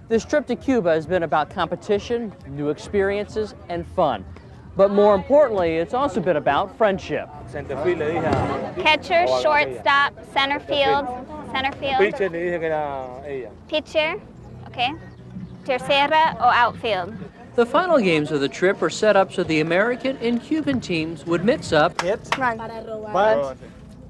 This trip to Cuba has been about competition, new experiences, and fun. But more importantly, it's also been about friendship. Catcher, shortstop, center field. Pitcher, okay. Tercera or outfield. The final games of the trip were set up so the American and Cuban teams would mix up, hit, run, bunt,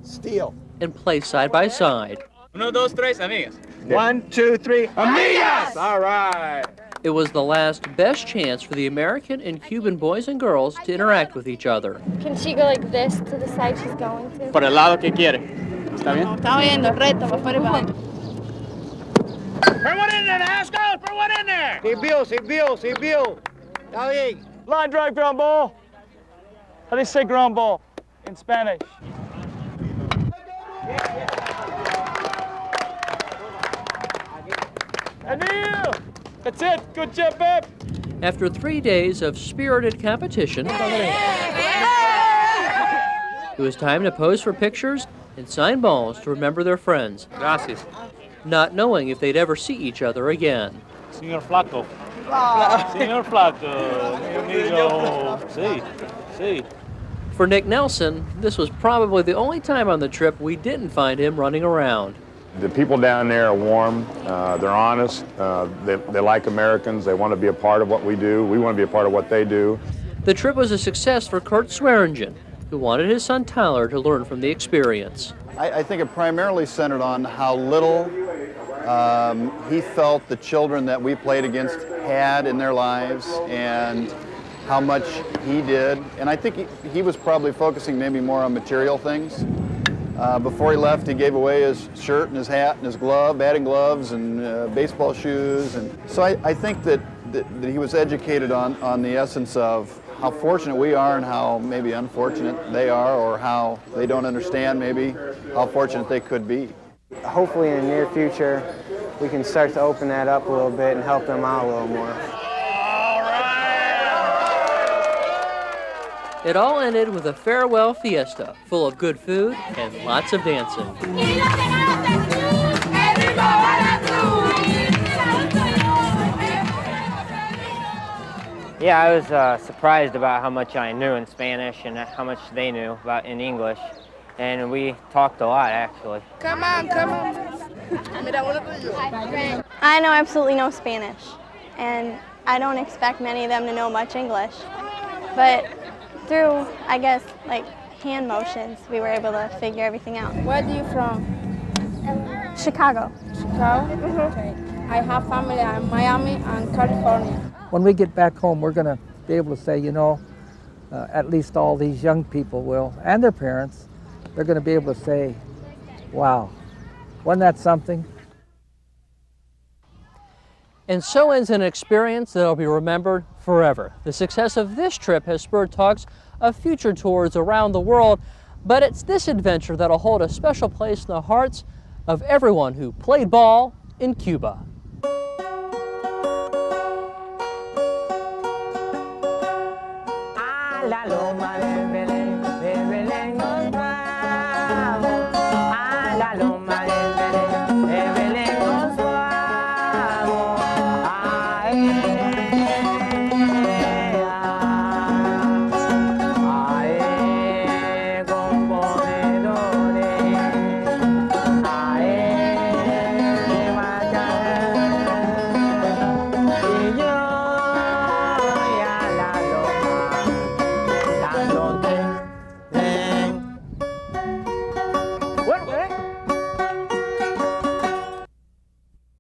steal, and play side by side. 1, 2, 3, amigas. 1, 2, 3, amigas! All right. It was the last best chance for the American and Cuban boys and girls to interact with each other. Can she go like this to the side she's going to? Por el lado que quiere. ¿Está bien? Está bien, los retos, para afuera y para adentro. Put one in there, Asco! Put one in there! Silvio. Está bien. Line drive ground ball. How do they say ground ball in Spanish? Anil! That's it. Good job, babe. After 3 days of spirited competition, it was time to pose for pictures and sign balls to remember their friends. Gracias. Not knowing if they'd ever see each other again. Señor Flaco. Señor Flaco. Mi amigo. Sí. For Nick Nelson, this was probably the only time on the trip we didn't find him running around. The people down there are warm, they're honest, they like Americans, they want to be a part of what we do, we want to be a part of what they do. The trip was a success for Kurt Swearingen, who wanted his son Tyler to learn from the experience. I think it primarily centered on how little he felt the children that we played against had in their lives and how much he did. And I think he was probably focusing maybe more on material things. Before he left, he gave away his shirt and his hat and his batting gloves and baseball shoes. And so I think that he was educated on the essence of how fortunate we are and how maybe unfortunate they are, or how they don't understand maybe how fortunate they could be. Hopefully in the near future, we can start to open that up a little bit and help them out a little more. It all ended with a farewell fiesta full of good food and lots of dancing. Yeah, I was surprised about how much I knew in Spanish and how much they knew about in English. And we talked a lot, actually. Come on. I know absolutely no Spanish, and I don't expect many of them to know much English. But through, I guess, like hand motions, we were able to figure everything out. Where are you from? Chicago. Chicago? Mm-hmm. Okay. I have family in Miami and California. When we get back home, we're going to be able to say, you know, at least all these young people will, and their parents, they're going to be able to say, wow, wasn't that something? And so ends an experience that will be remembered forever. The success of this trip has spurred talks of future tours around the world, but it's this adventure that will hold a special place in the hearts of everyone who played ball in Cuba. La loma del